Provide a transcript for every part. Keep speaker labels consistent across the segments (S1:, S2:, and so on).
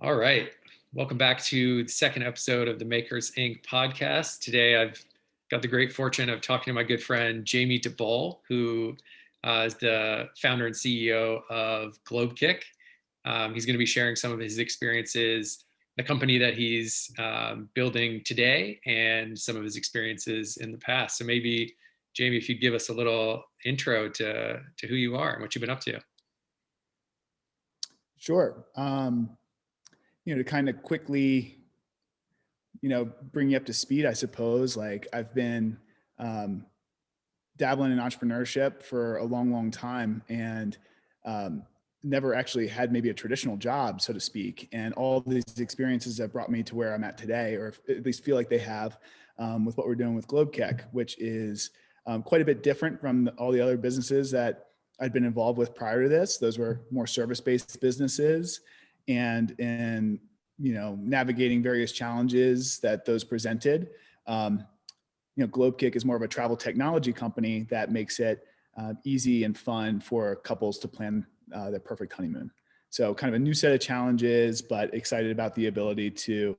S1: All right. Welcome back to the second episode of the Makers Inc. podcast. Today, I've got the great fortune of talking to my good friend, Jamie Debole, who is the founder and CEO of GlobeKick. He's going to be sharing some of his experiences, the company that he's building today, and some of his experiences in the past. So maybe, Jamie, if you'd give us a little intro to who you are and what you've been up to.
S2: Sure. To kind of quickly, bring you up to speed, I suppose, like I've been dabbling in entrepreneurship for a long, long time and never actually had maybe a traditional job, so to speak. And all these experiences have brought me to where I'm at today, or at least feel like they have with what we're doing with GlobeKick, which is quite a bit different from all the other businesses that I'd been involved with prior to this. Those were more service-based businesses, and in navigating various challenges that those presented. GlobeKick is more of a travel technology company that makes it easy and fun for couples to plan their perfect honeymoon. So kind of a new set of challenges, but excited about the ability to,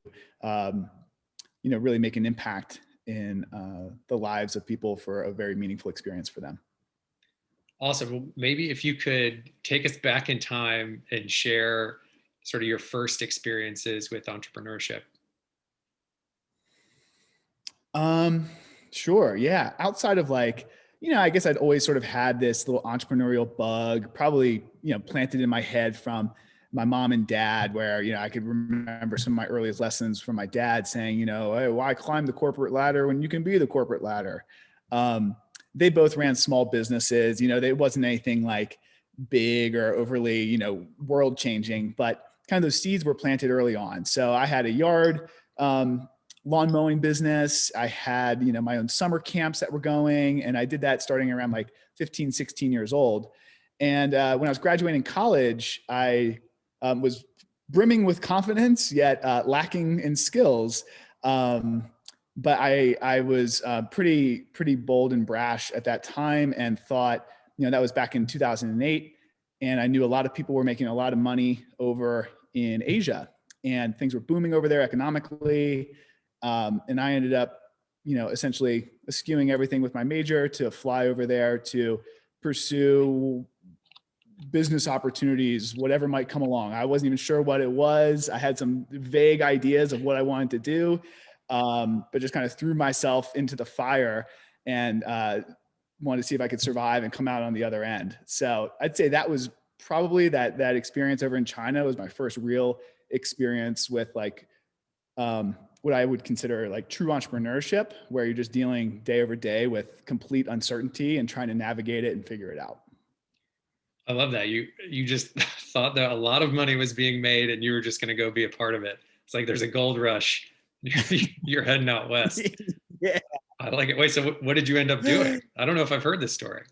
S2: really make an impact in the lives of people for a very meaningful experience for them.
S1: Awesome. Well, maybe if you could take us back in time and share sort of your first experiences with entrepreneurship.
S2: Sure. Yeah. Outside of I guess I'd always sort of had this little entrepreneurial bug, probably, planted in my head from my mom and dad, where, I could remember some of my earliest lessons from my dad saying, hey, why climb the corporate ladder when you can be the corporate ladder? They both ran small businesses. It wasn't anything like big or overly, world changing, but kind of those seeds were planted early on. So I had a yard, lawn mowing business. I had, my own summer camps that were going, and I did that starting around like 15, 16 years old. And when I was graduating college, I was brimming with confidence, yet lacking in skills. But I was pretty bold and brash at that time, and thought, that was back in 2008. And I knew a lot of people were making a lot of money over in Asia, and things were booming over there economically. And I ended up, essentially eschewing everything with my major to fly over there to pursue business opportunities, whatever might come along. I wasn't even sure what it was. I had some vague ideas of what I wanted to do, but just kind of threw myself into the fire and wanted to see if I could survive and come out on the other end. So I'd say that was probably that experience over in China was my first real experience with what I would consider like true entrepreneurship, where you're just dealing day over day with complete uncertainty and trying to navigate it and figure it out.
S1: I love that. You just thought that a lot of money was being made and you were just going to go be a part of it. It's like there's a gold rush. You're heading out west.
S2: Yeah.
S1: I like it. Wait, so what did you end up doing? I don't know if I've heard this story.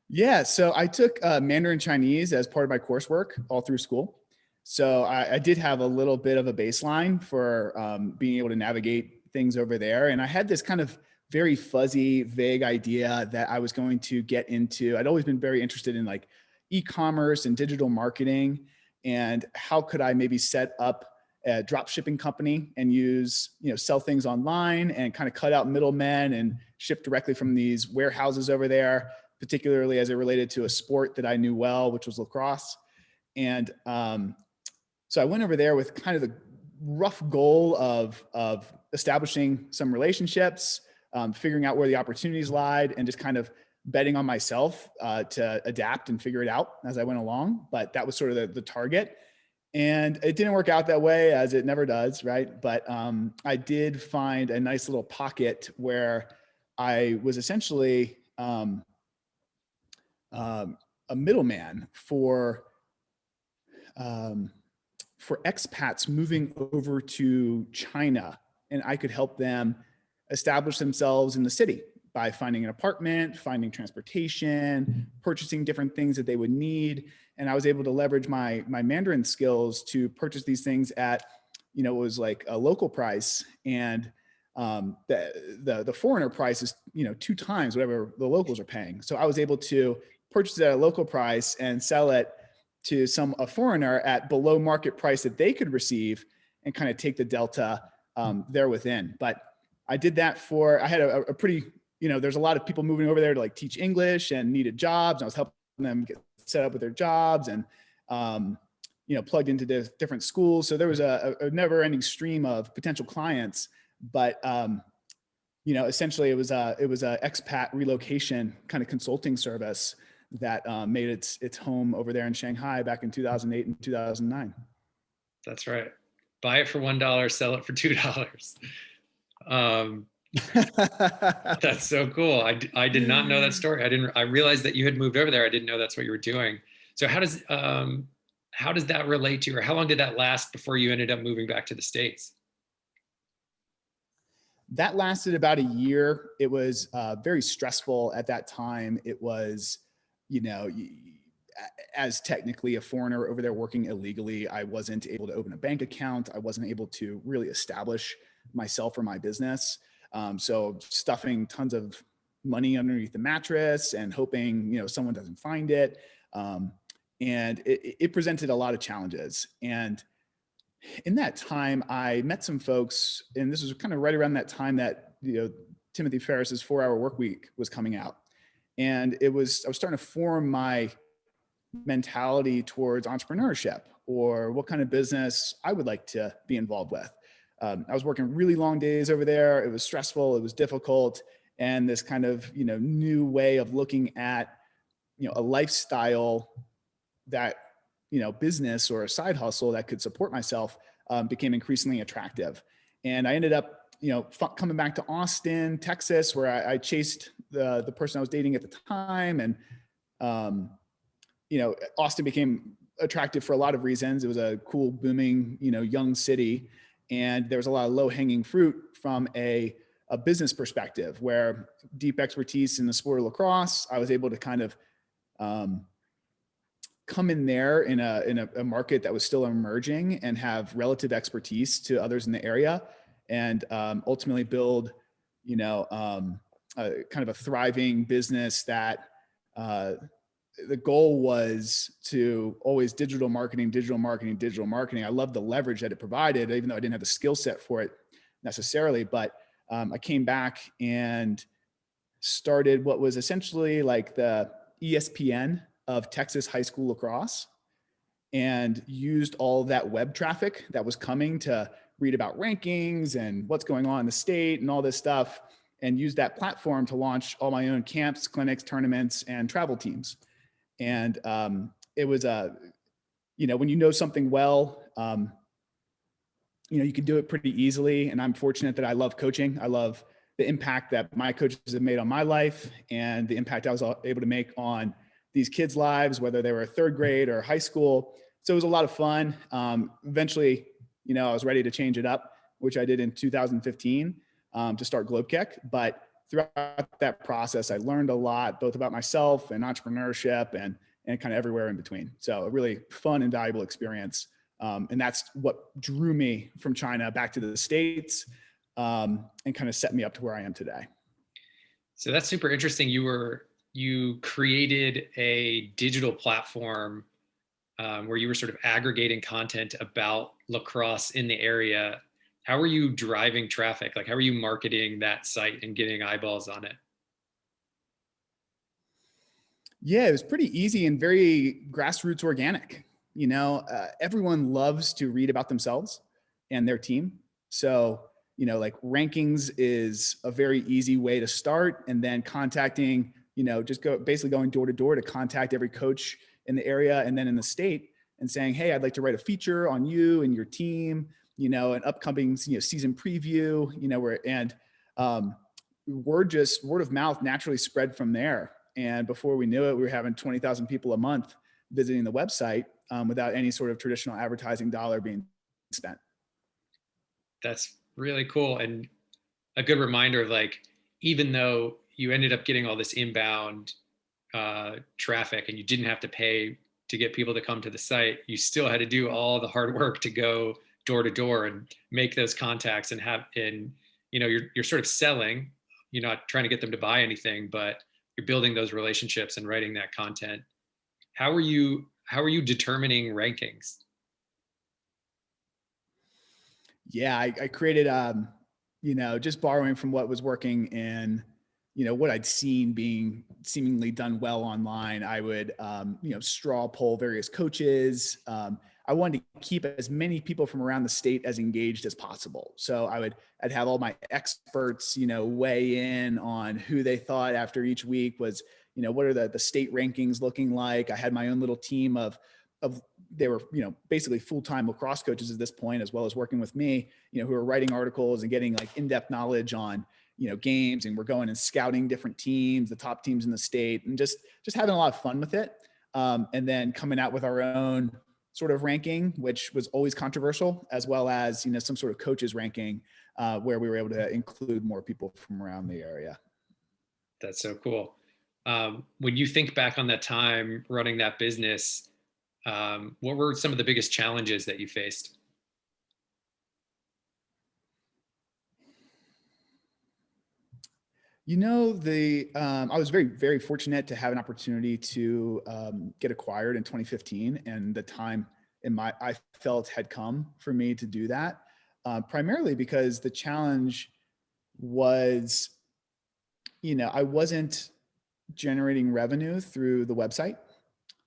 S2: Yeah, so I took Mandarin Chinese as part of my coursework all through school. So I did have a little bit of a baseline for being able to navigate things over there. And I had this kind of very fuzzy, vague idea that I was going to get into. I'd always been very interested in like e-commerce and digital marketing, and how could I maybe set up a drop shipping company and use, sell things online and kind of cut out middlemen and ship directly from these warehouses over there, particularly as it related to a sport that I knew well, which was lacrosse. And so I went over there with kind of the rough goal of establishing some relationships, figuring out where the opportunities lied, and just kind of betting on myself to adapt and figure it out as I went along. But that was sort of the target. And it didn't work out that way, as it never does, right? But I did find a nice little pocket where I was essentially a middleman for expats moving over to China, and I could help them establish themselves in the city by finding an apartment, finding transportation, purchasing different things that they would need. And I was able to leverage my Mandarin skills to purchase these things at, it was like a local price, and the foreigner price is, 2 times whatever the locals are paying. So I was able to purchase it at a local price and sell it to a foreigner at below market price that they could receive and kind of take the delta there within. But I did that I had a pretty, there's a lot of people moving over there to like teach English and needed jobs. I was helping them get set up with their jobs and, plugged into the different schools. So there was a never ending stream of potential clients, but, essentially it was a expat relocation kind of consulting service that made its home over there in Shanghai back in 2008 and 2009.
S1: That's right. Buy it for $1, sell it for $2. That's so cool. I did not know that story. I realized that you had moved over there. I didn't know that's what you were doing. So how does that relate to, or how long did that last before you ended up moving back to the States?
S2: That lasted about a year. It was very stressful at that time. It was, as technically a foreigner over there working illegally, I wasn't able to open a bank account. I wasn't able to really establish myself or my business. So stuffing tons of money underneath the mattress and hoping, someone doesn't find it. And it presented a lot of challenges. And in that time, I met some folks, and this was kind of right around that time that, Timothy Ferriss's 4-Hour Workweek was coming out. And I was starting to form my mentality towards entrepreneurship or what kind of business I would like to be involved with. I was working really long days over there. It was stressful. It was difficult. And this kind of, new way of looking at, a lifestyle that, business or a side hustle that could support myself became increasingly attractive. And I ended up, coming back to Austin, Texas, where I chased the person I was dating at the time. And, Austin became attractive for a lot of reasons. It was a cool, booming, young city. And there was a lot of low hanging fruit from a business perspective where deep expertise in the sport of lacrosse, I was able to kind of come in there in a market that was still emerging and have relative expertise to others in the area and ultimately build, kind of a thriving business that the goal was to always digital marketing. I love the leverage that it provided, even though I didn't have the skill set for it necessarily. But I came back and started what was essentially like the ESPN of Texas high school lacrosse and used all of that web traffic that was coming to read about rankings and what's going on in the state and all this stuff, and used that platform to launch all my own camps, clinics, tournaments, and travel teams. And it was when you know something well, you can do it pretty easily. And I'm fortunate that I love coaching. I love the impact that my coaches have made on my life and the impact I was able to make on these kids' lives, whether they were third grade or high school. So it was a lot of fun. Eventually, I was ready to change it up, which I did in 2015 to start Globekick. But throughout that process, I learned a lot, both about myself and entrepreneurship and kind of everywhere in between. So a really fun and valuable experience. And that's what drew me from China back to the States and kind of set me up to where I am today.
S1: So that's super interesting. You created a digital platform where you were sort of aggregating content about lacrosse in the area. How were you driving traffic? Like, how were you marketing that site and getting eyeballs on it?
S2: Yeah, it was pretty easy and very grassroots organic. Everyone loves to read about themselves and their team. So, like rankings is a very easy way to start, and then contacting, basically going door to door to contact every coach in the area and then in the state and saying, hey, I'd like to write a feature on you and your team, an upcoming, season preview, word of mouth naturally spread from there. And before we knew it, we were having 20,000 people a month visiting the website without any sort of traditional advertising dollar being spent.
S1: That's really cool. And a good reminder of like, even though you ended up getting all this inbound traffic and you didn't have to pay to get people to come to the site, you still had to do all the hard work to go door to door and make those contacts and you're sort of selling, you're not trying to get them to buy anything, but you're building those relationships and writing that content. How were you how are you determining rankings?
S2: Yeah, I created, just borrowing from what was working in, what I'd seen being seemingly done well online. I would, straw poll various coaches. I wanted to keep as many people from around the state as engaged as possible. So I'd have all my experts, weigh in on who they thought after each week was, what are the state rankings looking like? I had my own little team of they were, basically full-time lacrosse coaches at this point, as well as working with me, who were writing articles and getting like in-depth knowledge on, games. And we're going and scouting different teams, the top teams in the state, and just having a lot of fun with it. And then coming out with our own sort of ranking, which was always controversial, as well as, some sort of coaches ranking, where we were able to include more people from around the area.
S1: That's so cool. When you think back on that time running that business, what were some of the biggest challenges that you faced?
S2: I was very, very fortunate to have an opportunity to get acquired in 2015, and the time I felt had come for me to do that. Primarily because the challenge was, I wasn't generating revenue through the website.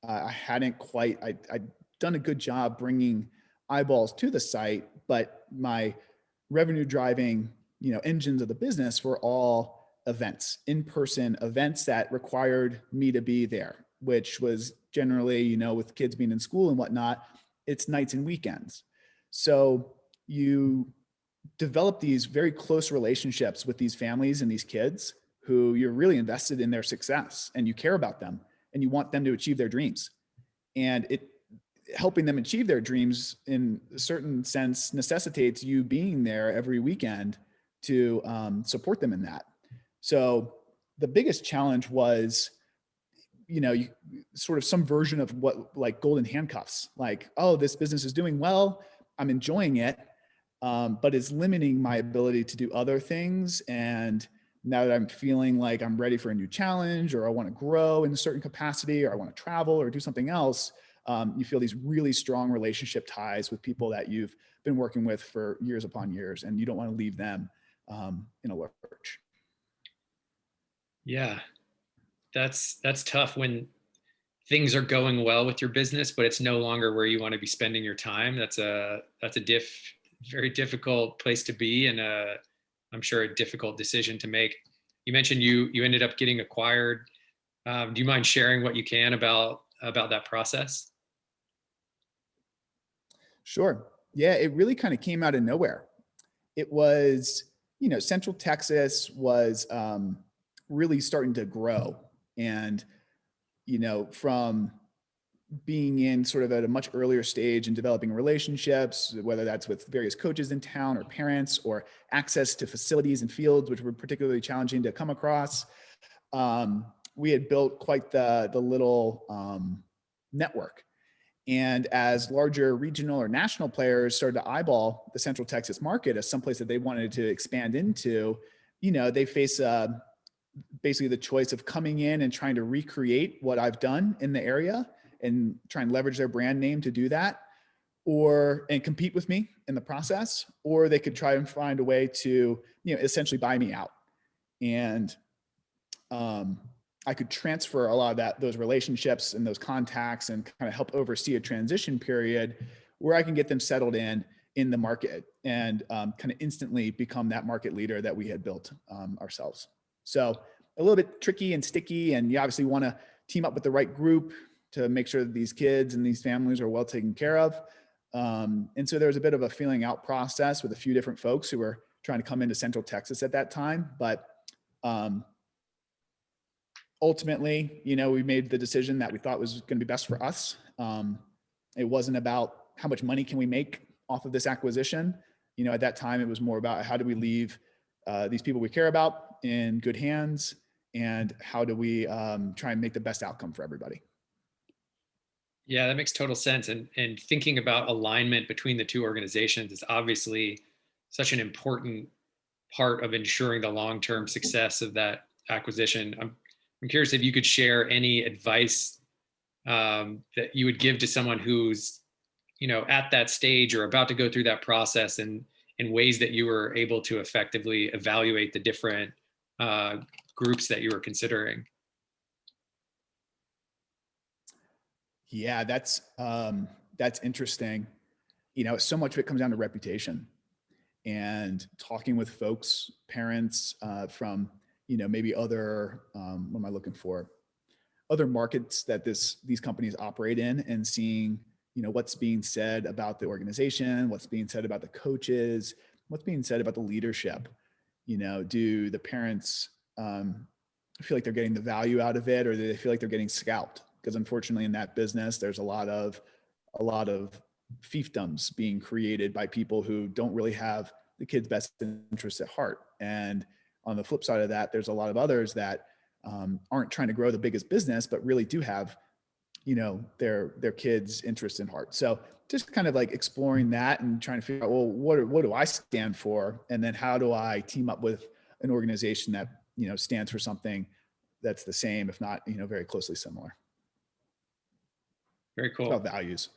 S2: I hadn't quite. I'd done a good job bringing eyeballs to the site, but my revenue driving, engines of the business were all events, in-person events that required me to be there, which was generally, with kids being in school and whatnot, it's nights and weekends. So you develop these very close relationships with these families and these kids who you're really invested in their success, and you care about them and you want them to achieve their dreams. And it helping them achieve their dreams in a certain sense necessitates you being there every weekend to support them in that. So the biggest challenge was, sort of some version of what, like, golden handcuffs, like, oh, this business is doing well, I'm enjoying it, but it's limiting my ability to do other things. And now that I'm feeling like I'm ready for a new challenge, or I want to grow in a certain capacity, or I want to travel or do something else, you feel these really strong relationship ties with people that you've been working with for years upon years, and you don't want to leave them in a lurch.
S1: Yeah, that's tough when things are going well with your business, but it's no longer where you want to be spending your time. That's a very difficult place to be, and I'm sure a difficult decision to make. You mentioned you ended up getting acquired. Do you mind sharing what you can about that process?
S2: Sure. Yeah, it really kind of came out of nowhere. It was, Central Texas was really starting to grow. And, from being in sort of at a much earlier stage and developing relationships, whether that's with various coaches in town or parents, or access to facilities and fields, which were particularly challenging to come across. We had built quite the little network. And as larger regional or national players started to eyeball the Central Texas market as someplace that they wanted to expand into, they face basically the choice of coming in and trying to recreate what I've done in the area and try and leverage their brand name to do that, and compete with me in the process, or they could try and find a way to, essentially buy me out. And I could transfer a lot of those relationships and those contacts, and kind of help oversee a transition period where I can get them settled in the market, and kind of instantly become that market leader that we had built ourselves. So a little bit tricky and sticky, and you obviously want to team up with the right group to make sure that these kids and these families are well taken care of. And so there was a bit of a feeling out process with a few different folks who were trying to come into Central Texas at that time. But ultimately, we made the decision that we thought was going to be best for us. It wasn't about how much money can we make off of this acquisition. At that time, it was more about how do we leave these people we care about in good hands, and how do we try and make the best outcome for everybody.
S1: Yeah, that makes total sense. And thinking about alignment between the two organizations is obviously such an important part of ensuring the long-term success of that acquisition. I'm curious if you could share any advice that you would give to someone who's, at that stage or about to go through that process, and in ways that you were able to effectively evaluate the different uh, groups that you were considering?
S2: Yeah, that's interesting. So much of it comes down to reputation and talking with folks, parents from maybe other what am I looking for? Other markets that these companies operate in, and seeing what's being said about the organization, what's being said about the coaches, what's being said about the leadership. Do the parents feel like they're getting the value out of it, or do they feel like they're getting scalped? Because unfortunately, in that business, there's a lot of fiefdoms being created by people who don't really have the kid's best interests at heart. And on the flip side of that, there's a lot of others that aren't trying to grow the biggest business, but really do have their kids' interest in heart. So just kind of like exploring that and trying to figure out, well, what do I stand for, and then how do I team up with an organization that stands for something that's the same, if not very closely similar.
S1: Very
S2: It's about
S1: cool.
S2: values.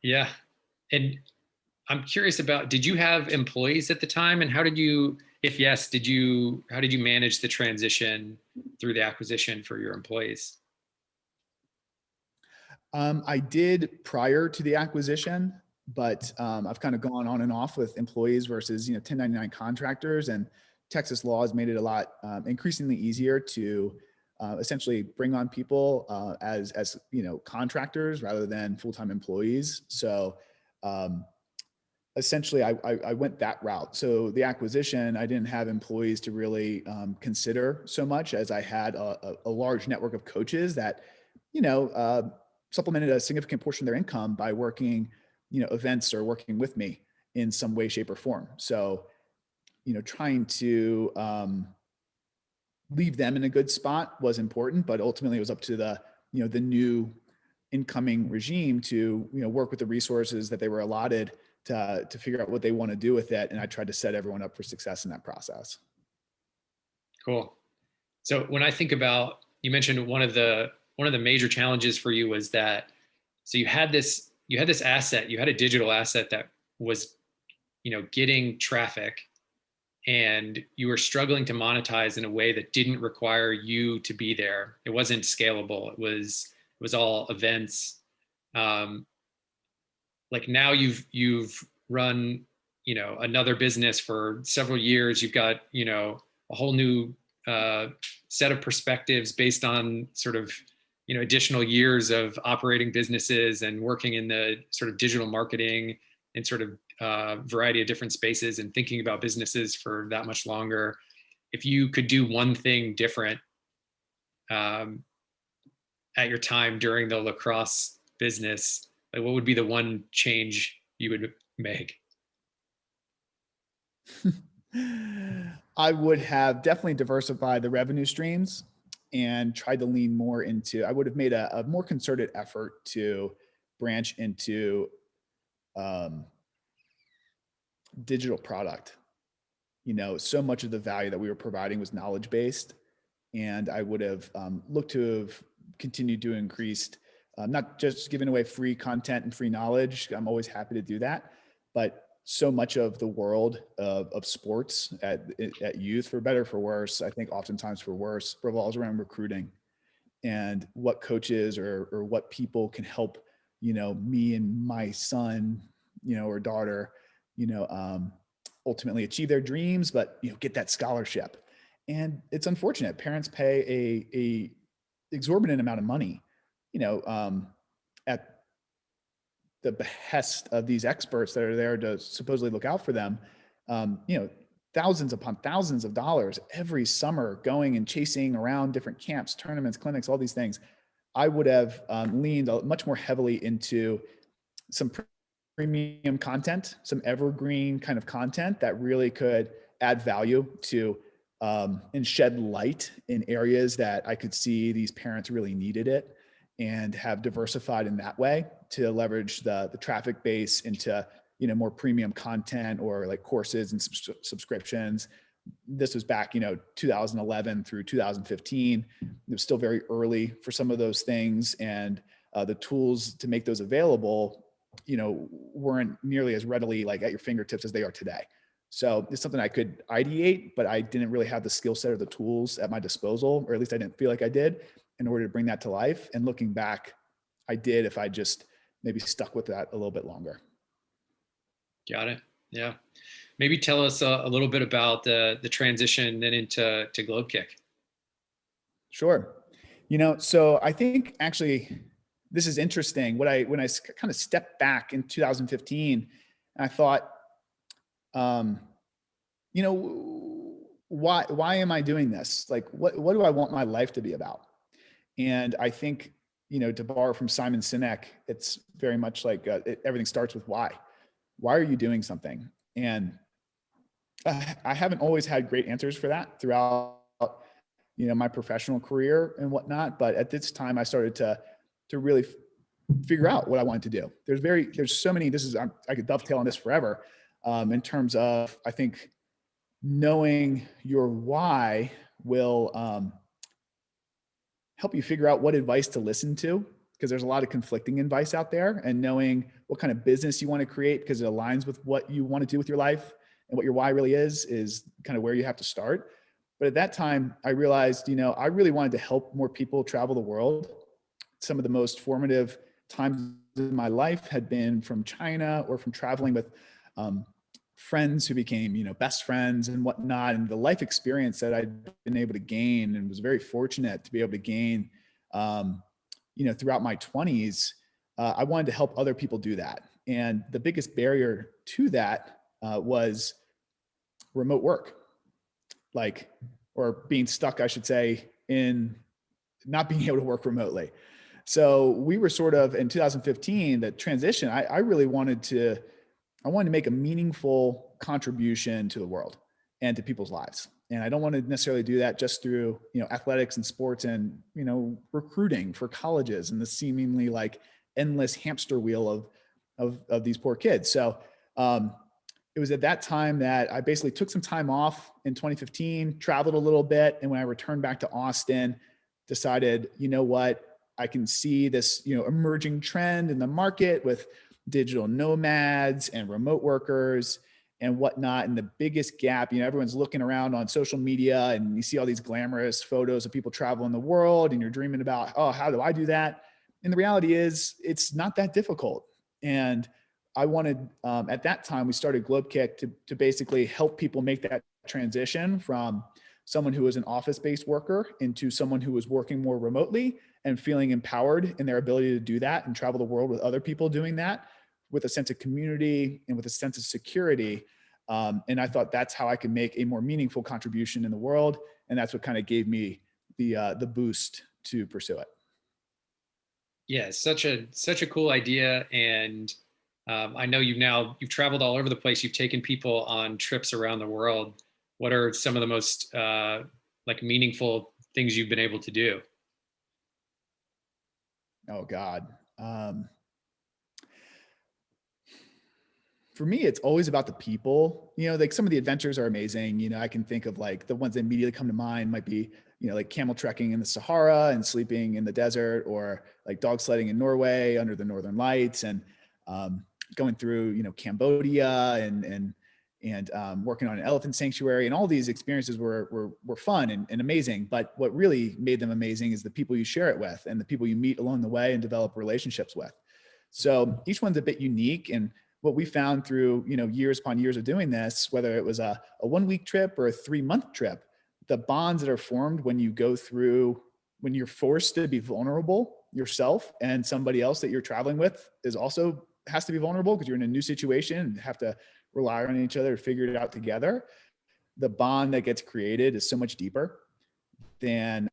S1: Yeah. And I'm curious about, did you have employees at the time, and how did you, if yes, how did you manage the transition through the acquisition for your employees?
S2: I did prior to the acquisition, but I've kind of gone on and off with employees versus 1099 contractors, and Texas law has made it a lot increasingly easier to essentially bring on people as contractors rather than full time employees. So um, essentially, I went that route. So the acquisition, I didn't have employees to really consider so much, as I had a large network of coaches that you know, uh, supplemented a significant portion of their income by working, events or working with me in some way, shape, or form. So, trying to leave them in a good spot was important, but ultimately it was up to the new incoming regime to, work with the resources that they were allotted to figure out what they want to do with it. And I tried to set everyone up for success in that process.
S1: Cool. So when I think about, you mentioned one of the major challenges for you was that, so you had this asset, you had a digital asset that was, getting traffic, and you were struggling to monetize in a way that didn't require you to be there. It wasn't scalable. It was all events. Um, like now you've run, another business for several years. You've got, a whole new uh, set of perspectives based on sort of, additional years of operating businesses and working in the sort of digital marketing and sort of variety of different spaces, and thinking about businesses for that much longer. If you could do one thing different um, at your time during the lacrosse business, like what would be the one change you would make?
S2: I would have definitely diversified the revenue streams and tried to lean more into, I would have made a more concerted effort to branch into um, digital product. So much of the value that we were providing was knowledge based, and I would have looked to have continued to increase, not just giving away free content and free knowledge. I'm always happy to do that, but so much of the world of sports at youth, for better or for worse, I think oftentimes for worse, revolves around recruiting and what coaches or what people can help, me and my son, or daughter, you know, um, ultimately achieve their dreams, but, get that scholarship. And it's unfortunate. Parents pay a exorbitant amount of money, you know, at the behest of these experts that are there to supposedly look out for them. Um, you know, thousands upon thousands of dollars every summer going and chasing around different camps, tournaments, clinics, all these things. I would have leaned much more heavily into some premium content, some evergreen kind of content that really could add value to and shed light in areas that I could see these parents really needed it, and have diversified in that way to leverage the traffic base into more premium content or like courses and subscriptions. This was back 2011 through 2015. It was still very early for some of those things, and the tools to make those available, weren't nearly as readily like at your fingertips as they are today. So it's something I could ideate, but I didn't really have the skill set or the tools at my disposal, or at least I didn't feel like I did, in order to bring that to life. And looking back, I did if I just maybe stuck with that a little bit longer.
S1: Got it. Yeah. Maybe tell us a little bit about the transition then into Globe Kick.
S2: Sure. So I think actually this is interesting. When I kind of stepped back in 2015, and I thought, um, why am I doing this? Like, what do I want my life to be about? And I think, to borrow from Simon Sinek, it's very much like everything starts with why. Why are you doing something? And I haven't always had great answers for that throughout, my professional career and whatnot. But at this time, I started to really figure out what I wanted to do. There's so many. I could dovetail on this forever, in terms of, I think, knowing your why will help you figure out what advice to listen to, because there's a lot of conflicting advice out there, and knowing what kind of business you want to create because it aligns with what you want to do with your life and what your why really is kind of where you have to start. But at that time, I realized, I really wanted to help more people travel the world. Some of the most formative times in my life had been from China or from traveling with friends who became, best friends and whatnot. And the life experience that I'd been able to gain, and was very fortunate to be able to gain, throughout my 20s, I wanted to help other people do that. And the biggest barrier to that was remote work, or being stuck, I should say, in not being able to work remotely. So we were sort of in 2015, the transition, I really wanted to make a meaningful contribution to the world and to people's lives. And I don't want to necessarily do that just through, athletics and sports and, recruiting for colleges and the seemingly like endless hamster wheel of these poor kids. So it was at that time that I basically took some time off in 2015, traveled a little bit. And when I returned back to Austin, decided, what, I can see this, emerging trend in the market with digital nomads and remote workers and whatnot. And the biggest gap, everyone's looking around on social media and you see all these glamorous photos of people traveling the world and you're dreaming about, oh, how do I do that? And the reality is it's not that difficult. And I wanted, at that time, we started Globe Kick to basically help people make that transition from someone who was an office-based worker into someone who was working more remotely and feeling empowered in their ability to do that and travel the world with other people doing that with a sense of community and with a sense of security. And I thought that's how I could make a more meaningful contribution in the world. And that's what kind of gave me the boost to pursue it.
S1: Yeah, such a cool idea. And I know you've traveled all over the place. You've taken people on trips around the world. What are some of the most like meaningful things you've been able to do?
S2: Oh God. For me, it's always about the people. Like some of the adventures are amazing. I can think of like the ones that immediately come to mind might be, like camel trekking in the Sahara and sleeping in the desert, or like dog sledding in Norway under the Northern Lights, and going through, Cambodia and working on an elephant sanctuary. And all these experiences were fun and amazing. But what really made them amazing is the people you share it with and the people you meet along the way and develop relationships with. So each one's a bit unique. And what we found through, years upon years of doing this, whether it was a 1-week trip or a 3-month trip, the bonds that are formed when you're forced to be vulnerable yourself, and somebody else that you're traveling with has to be vulnerable because you're in a new situation and have to rely on each other to figure it out together. The bond that gets created is so much deeper than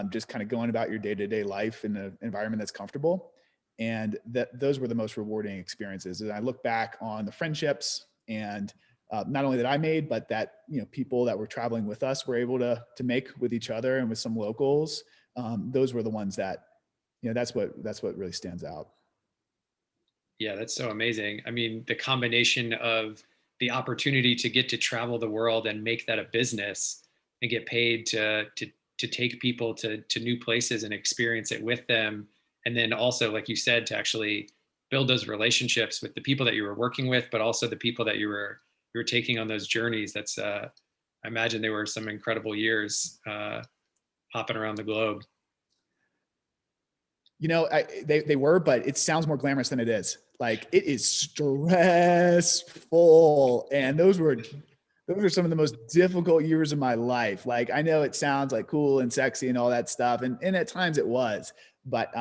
S2: just kind of going about your day-to-day life in an environment that's comfortable. And those were the most rewarding experiences. And I look back on the friendships and not only that I made, but that, people that were traveling with us were able to make with each other and with some locals. Those were the ones that, that's what really stands out.
S1: Yeah, that's so amazing. I mean, the combination of the opportunity to get to travel the world and make that a business and get paid to take people to new places and experience it with them, And then also, like you said, to actually build those relationships with the people that you were working with, but also the people that you were taking on those journeys. That's I imagine they were some incredible years hopping around the globe.
S2: They were, but it sounds more glamorous than it is. Like, it is stressful. And those are some of the most difficult years of my life. Like, I know it sounds like cool and sexy and all that stuff. And at times it was, but,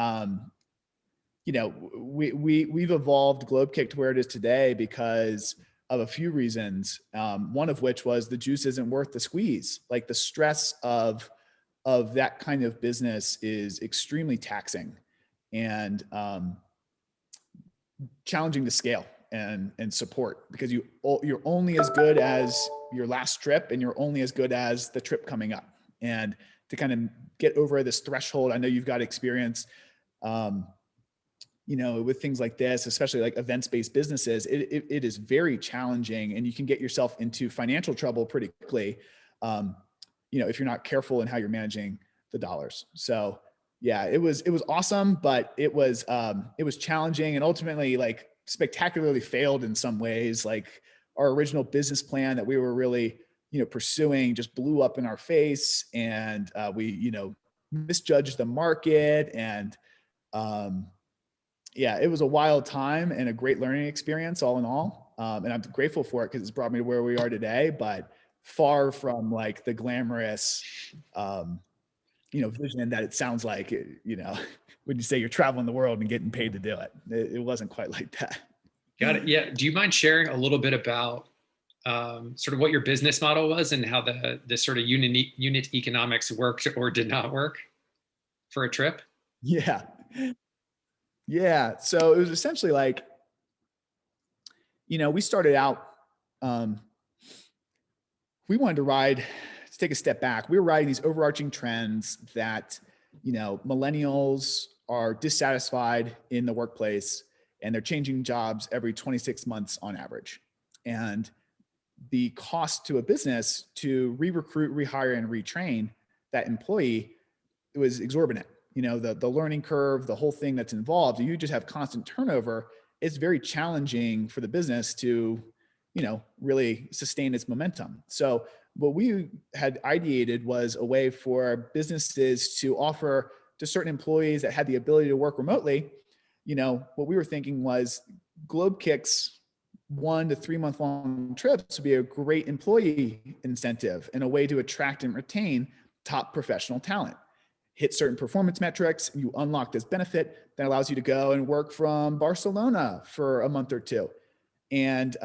S2: we've evolved Globekick to where it is today because of a few reasons. One of which was the juice isn't worth the squeeze. Like, the stress of that kind of business is extremely taxing and challenging to scale and support, because you're only as good as your last trip, and you're only as good as the trip coming up. And to kind of get over this threshold, I know you've got experience, with things like this, especially like events-based businesses. It is very challenging, and you can get yourself into financial trouble pretty quickly, if you're not careful in how you're managing the dollars. So yeah, it was awesome, but it was challenging, and ultimately, like, spectacularly failed in some ways. Like, our original business plan that we were really, pursuing just blew up in our face, and we, misjudged the market. And yeah, it was a wild time and a great learning experience all in all. And I'm grateful for it because it's brought me to where we are today, but far from like the glamorous, vision that it sounds like, when you say you're traveling the world and getting paid to do it. It wasn't quite like that.
S1: Got it. Yeah. Do you mind sharing a little bit about sort of what your business model was and how the sort of unit economics worked or did not work for a trip?
S2: Yeah. Yeah. So it was essentially like, we started out, um, we wanted to ride, to take a step back. We were riding these overarching trends that, millennials are dissatisfied in the workplace, and they're changing jobs every 26 months on average. And the cost to a business to re-recruit, rehire, and retrain that employee, it was exorbitant. The learning curve, the whole thing that's involved, you just have constant turnover. It's very challenging for the business to, really sustain its momentum. So what we had ideated was a way for businesses to offer to certain employees that had the ability to work remotely. What we were thinking was Globekick's 1 to 3 month long trips would be a great employee incentive and a way to attract and retain top professional talent. Hit certain performance metrics, you unlock this benefit that allows you to go and work from Barcelona for a month or two. And,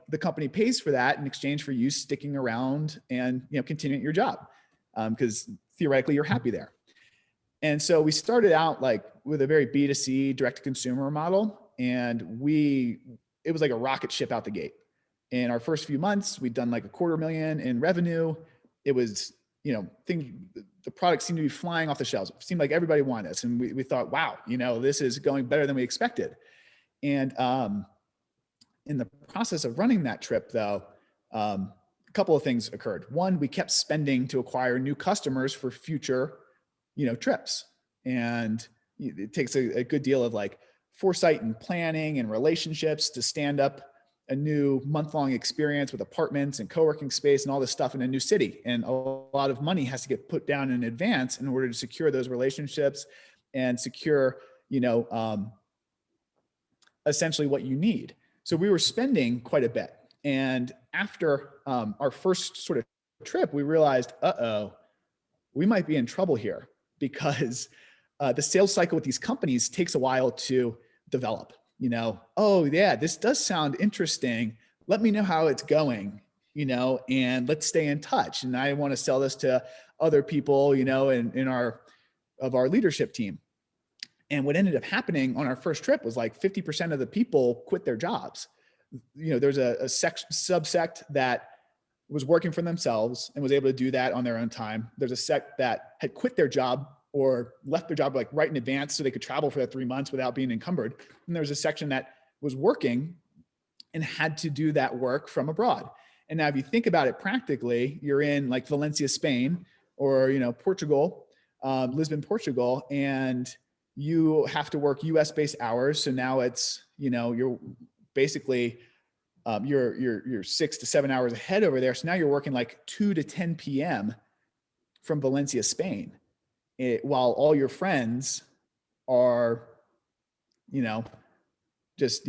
S2: the company pays for that in exchange for you sticking around and, continuing your job. Because theoretically you're happy there. And so we started out like with a very B2C direct to consumer model. And it was like a rocket ship out the gate. In our first few months, we'd done like $250,000 in revenue. It was, the product seemed to be flying off the shelves. It seemed like everybody wanted us. And we thought, wow, this is going better than we expected. And in the process of running that trip, though, a couple of things occurred. One, we kept spending to acquire new customers for future, trips. And it takes a good deal of like foresight and planning and relationships to stand up a new month-long experience with apartments and co-working space and all this stuff in a new city. And a lot of money has to get put down in advance in order to secure those relationships and secure, essentially what you need. So we were spending quite a bit. And after our first sort of trip, we realized, we might be in trouble here, because the sales cycle with these companies takes a while to develop. Oh yeah, this does sound interesting. Let me know how it's going, and let's stay in touch. And I want to sell this to other people, in our leadership team. And what ended up happening on our first trip was like 50% of the people quit their jobs. There's a subsect that was working for themselves and was able to do that on their own time. There's a sect that had quit their job or left their job like right in advance so they could travel for that 3 months without being encumbered. And there's a section that was working and had to do that work from abroad. And now if you think about it practically, you're in like Valencia, Spain, or, Portugal, Lisbon, Portugal, and you have to work US based hours. So now it's, you're basically, you're 6 to 7 hours ahead over there. So now you're working like 2 to 10 PM from Valencia, Spain, while all your friends are, you know, just,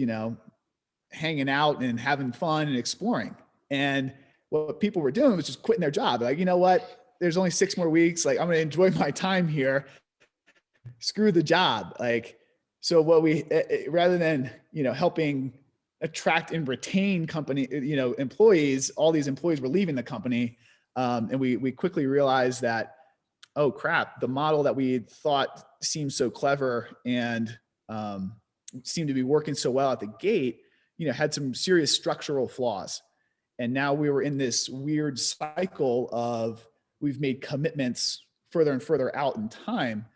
S2: hanging out and having fun and exploring. And what people were doing was just quitting their job. Like, you know what? There's only 6 more weeks. Like, I'm going to enjoy my time here. Screw the job. Like, so what we, rather than, helping attract and retain company, employees, all these employees were leaving the company. And we quickly realized that, oh crap, the model that we thought seemed so clever and seemed to be working so well at the gate, had some serious structural flaws. And now we were in this weird cycle of we've made commitments further and further out in time.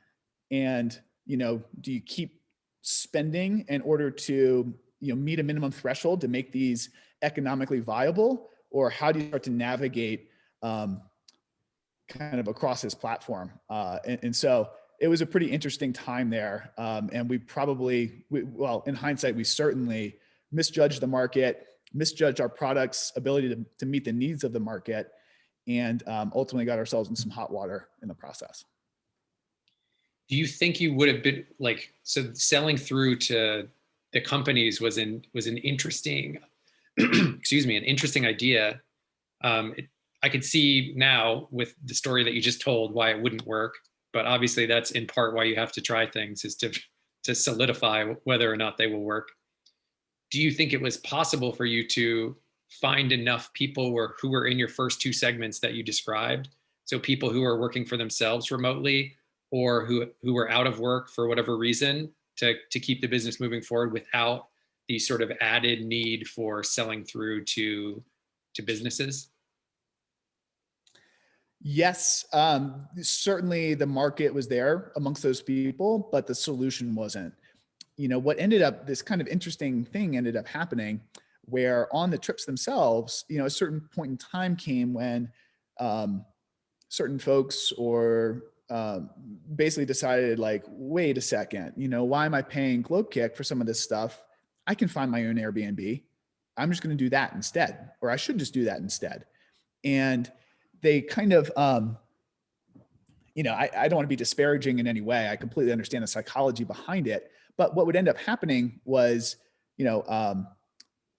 S2: And, do you keep spending in order to, meet a minimum threshold to make these economically viable? Or how do you start to navigate kind of across this platform? And so it was a pretty interesting time there. And well, in hindsight, we certainly misjudged the market, misjudged our product's ability to meet the needs of the market, and ultimately got ourselves in some hot water in the process.
S1: Do you think you would have been like, so selling through to the companies was an interesting, excuse me, an interesting idea. I could see now with the story that you just told why it wouldn't work, but obviously that's in part why you have to try things, is to solidify whether or not they will work. Do you think it was possible for you to find enough people who were in your first two segments that you described? So people who are working for themselves remotely, or who were out of work for whatever reason, to keep the business moving forward without the sort of added need for selling through to businesses?
S2: Yes, certainly the market was there amongst those people, but the solution wasn't. What ended up, this kind of interesting thing ended up happening where on the trips themselves, a certain point in time came when certain folks or basically decided like, wait a second, why am I paying Globekick for some of this stuff? I can find my own Airbnb. I'm just going to do that instead, or I should just do that instead. And they kind of, I don't want to be disparaging in any way. I completely understand the psychology behind it. But what would end up happening was, the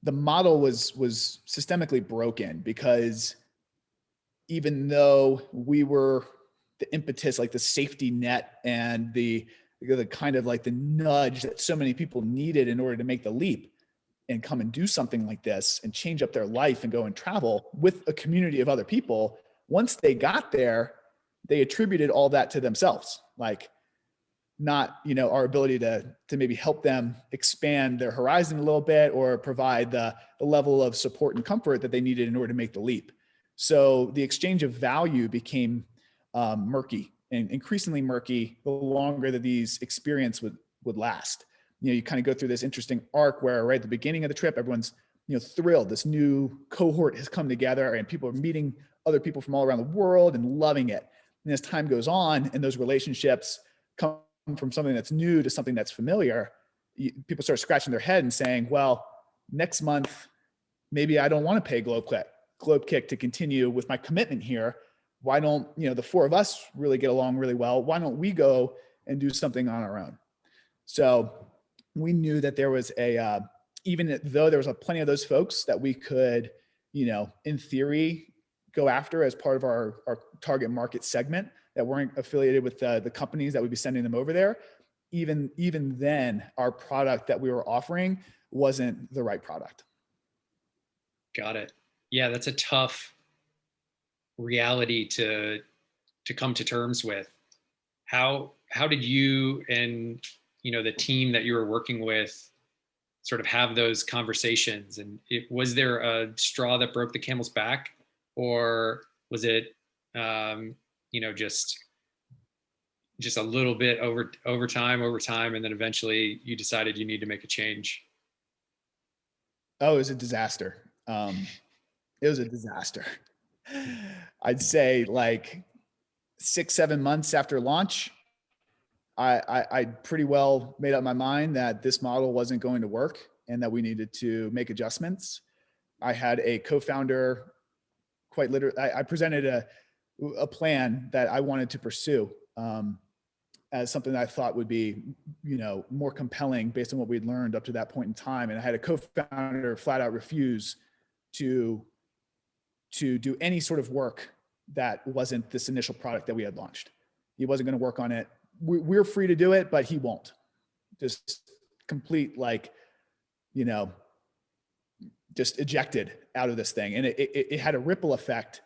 S2: model was systemically broken, because even though we were the impetus, like the safety net and the kind of like the nudge that so many people needed in order to make the leap and come and do something like this and change up their life and go and travel with a community of other people, once they got there, they attributed all that to themselves. Like, not, our ability to maybe help them expand their horizon a little bit, or provide the level of support and comfort that they needed in order to make the leap. So the exchange of value became murky, and increasingly murky the longer that these experience would last. You kind of go through this interesting arc where right at the beginning of the trip, everyone's, thrilled. This new cohort has come together and people are meeting other people from all around the world and loving it. And as time goes on and those relationships come from something that's new to something that's familiar, people start scratching their head and saying, well, next month, maybe I don't want to pay Globekick to continue with my commitment here. Why don't, the four of us really get along really well? Why don't we go and do something on our own? So we knew that there was even though there was plenty of those folks that we could, in theory, go after as part of our target market segment that weren't affiliated with the companies that would be sending them over there, even then, our product that we were offering wasn't the right product.
S1: Got it. Yeah, that's a tough reality to come to terms with. How did you and the team that you were working with sort of have those conversations? And was there a straw that broke the camel's back, or was it just a little bit over time, and then eventually you decided you need to make a change?
S2: Oh, it was a disaster. It was a disaster. I'd say like 6-7 months after launch, I pretty well made up my mind that this model wasn't going to work and that we needed to make adjustments. I had a co-founder, quite literally, I presented a plan that I wanted to pursue, as something that I thought would be, more compelling based on what we'd learned up to that point in time. And I had a co-founder flat out refuse to do any sort of work that wasn't this initial product that we had launched. He wasn't going to work on it. We're free to do it, but he won't. Just complete, like, you know, just ejected out of this thing. And it had a ripple effect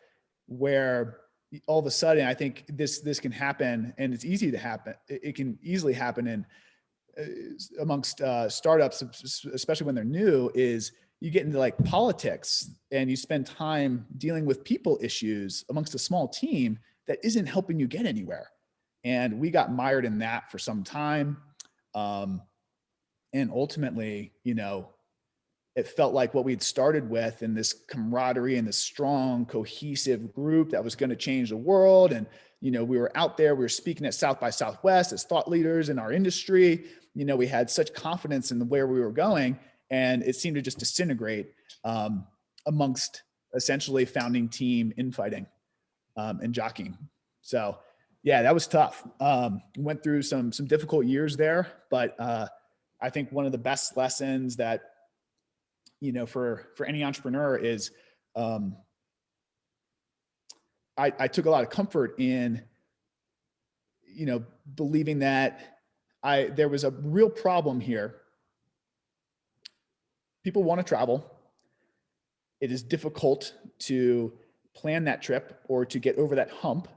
S2: where all of a sudden, I think this can happen, and it's easy to happen. It can easily happen in amongst startups, especially when they're new, is you get into like politics and you spend time dealing with people issues amongst a small team that isn't helping you get anywhere. And we got mired in that for some time. And ultimately, it felt like what we'd started with, and this camaraderie and this strong, cohesive group that was going to change the world. And, we were out there, we were speaking at South by Southwest as thought leaders in our industry. We had such confidence in where we were going, and it seemed to just disintegrate amongst essentially founding team infighting and jockeying. So yeah, that was tough. Went through some difficult years there, but I think one of the best lessons that, for any entrepreneur is, I took a lot of comfort in, believing that there was a real problem here. People want to travel. It is difficult to plan that trip or to get over that hump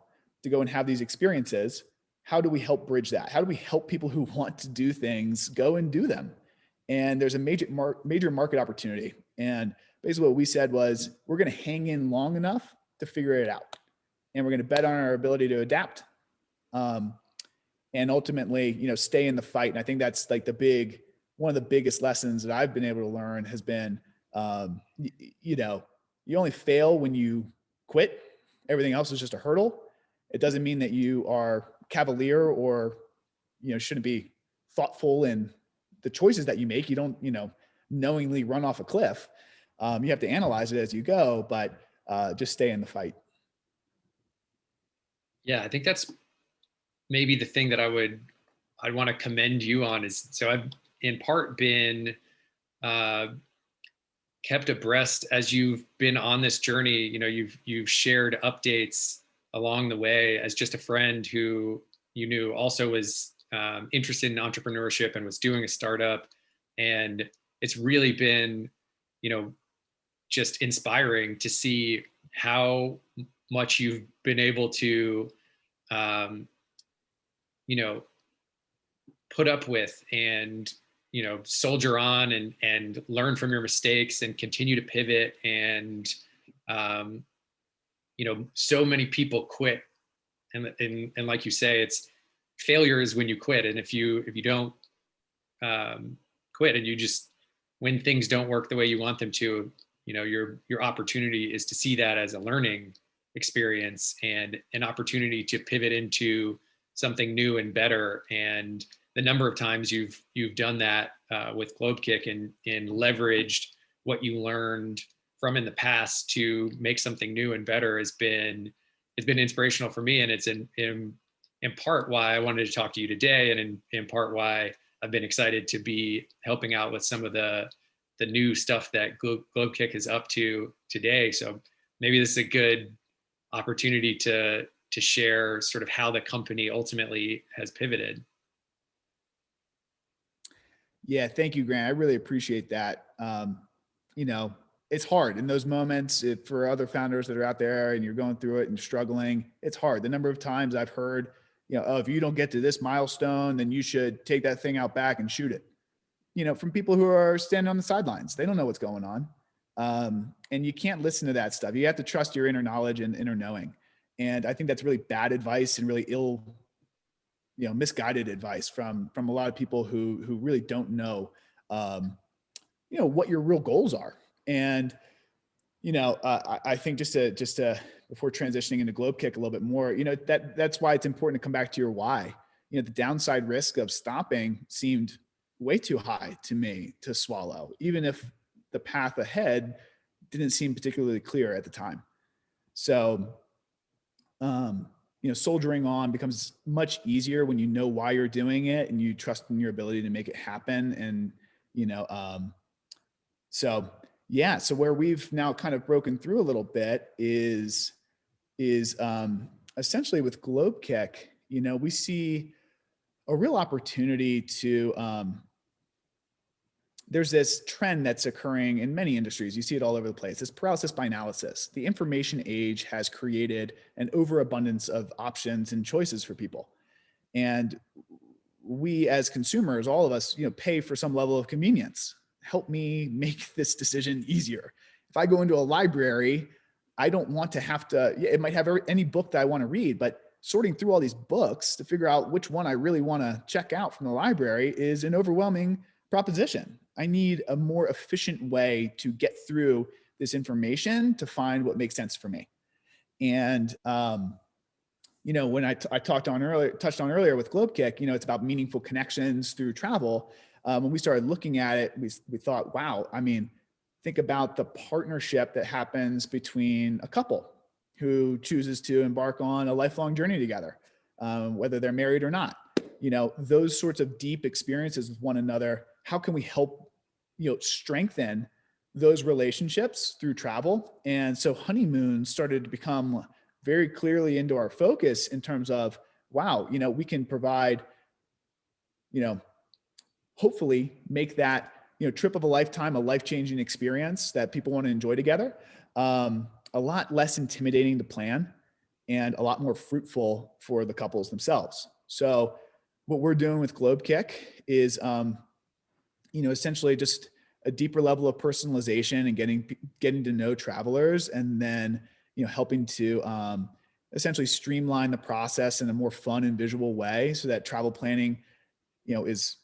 S2: to go and have these experiences. How do we help bridge that? How do we help people who want to do things go and do them? And there's a major market opportunity. And basically what we said was, we're going to hang in long enough to figure it out. And we're going to bet on our ability to adapt. And ultimately, stay in the fight. And I think that's like one of the biggest lessons that I've been able to learn has been, you only fail when you quit. Everything else is just a hurdle. It doesn't mean that you are cavalier or, shouldn't be thoughtful in the choices that you make. You don't, knowingly run off a cliff. You have to analyze it as you go, but just stay in the fight.
S1: Yeah, I think that's maybe the thing that I'd want to commend you on is, so I've in part been kept abreast as you've been on this journey. You've shared updates along the way as just a friend who you knew also was interested in entrepreneurship and was doing a startup. And it's really been, just inspiring to see how much you've been able to, put up with and, soldier on and learn from your mistakes and continue to pivot. And, so many people quit. And like you say, it's failure is when you quit. And if you don't quit and you just, when things don't work the way you want them to, your opportunity is to see that as a learning experience and an opportunity to pivot into something new and better. And the number of times you've done that with Globekick and leveraged what you learned from in the past to make something new and better has been inspirational for me. And it's in part why I wanted to talk to you today, and in part why I've been excited to be helping out with some of the new stuff that Globekick is up to today. So maybe this is a good opportunity to share sort of how the company ultimately has pivoted.
S2: Yeah, thank you, Grant. I really appreciate that. It's hard in those moments for other founders that are out there and you're going through it and struggling. It's hard. The number of times I've heard, oh, if you don't get to this milestone, then you should take that thing out back and shoot it. From people who are standing on the sidelines. They don't know what's going on. And you can't listen to that stuff. You have to trust your inner knowledge and inner knowing. And I think that's really bad advice and really misguided advice from a lot of people who really don't know, what your real goals are. And, I think just to before transitioning into Globekick a little bit more, that's why it's important to come back to your why. the downside risk of stopping seemed way too high to me to swallow, even if the path ahead didn't seem particularly clear at the time. So, soldiering on becomes much easier when you know why you're doing it and you trust in your ability to make it happen. And, you know, so yeah, so where we've now kind of broken through a little bit is essentially with Globe Kick. We see a real opportunity to there's this trend that's occurring in many industries. You see it all over the place. This paralysis by analysis. The information age has created an overabundance of options and choices for people. And we as consumers, all of us, pay for some level of convenience. Help me make this decision easier. If I go into a library, I don't want to have to, it might have any book that I want to read, but sorting through all these books to figure out which one I really want to check out from the library is an overwhelming proposition. I need a more efficient way to get through this information to find what makes sense for me. And, when I touched on earlier with Globe Kick, it's about meaningful connections through travel. When we started looking at it, we thought, wow, think about the partnership that happens between a couple who chooses to embark on a lifelong journey together, whether they're married or not. Those sorts of deep experiences with one another. How can we help, strengthen those relationships through travel? And so honeymoon started to become very clearly into our focus in terms of, wow, we can provide, hopefully make that, trip of a lifetime, a life-changing experience that people want to enjoy together. A lot less intimidating to plan and a lot more fruitful for the couples themselves. So what we're doing with Globe Kick is, essentially just a deeper level of personalization and getting to know travelers, and then, helping to essentially streamline the process in a more fun and visual way so that travel planning, is,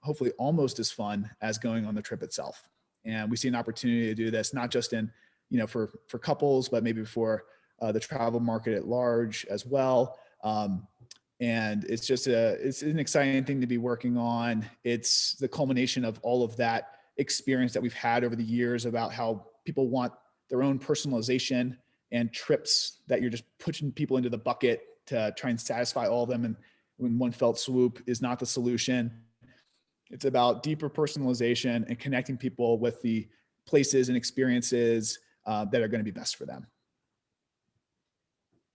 S2: hopefully almost as fun as going on the trip itself. And we see an opportunity to do this, not just in, for couples, but maybe for the travel market at large as well. And it's just it's an exciting thing to be working on. It's the culmination of all of that experience that we've had over the years about how people want their own personalization and trips that you're just pushing people into the bucket to try and satisfy all of them. And when one felt swoop is not the solution. It's about deeper personalization and connecting people with the places and experiences that are going to be best for them.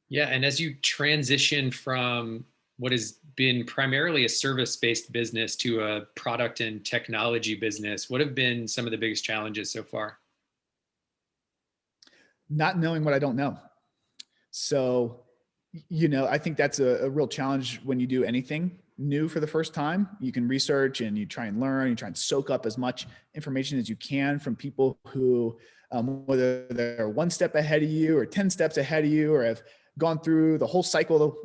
S1: Yeah. And as you transition from what has been primarily a service-based business to a product and technology business, what have been some of the biggest challenges so far?
S2: Not knowing what I don't know. So, I think that's a real challenge when you do anything new for the first time. You can research and you try and learn, you try and soak up as much information as you can from people who, whether they're one step ahead of you or 10 steps ahead of you, or have gone through the whole cycle,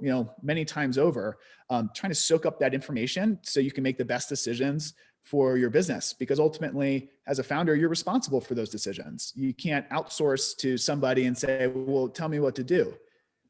S2: many times over, trying to soak up that information so you can make the best decisions for your business. Because ultimately, as a founder, you're responsible for those decisions. You can't outsource to somebody and say, well, tell me what to do.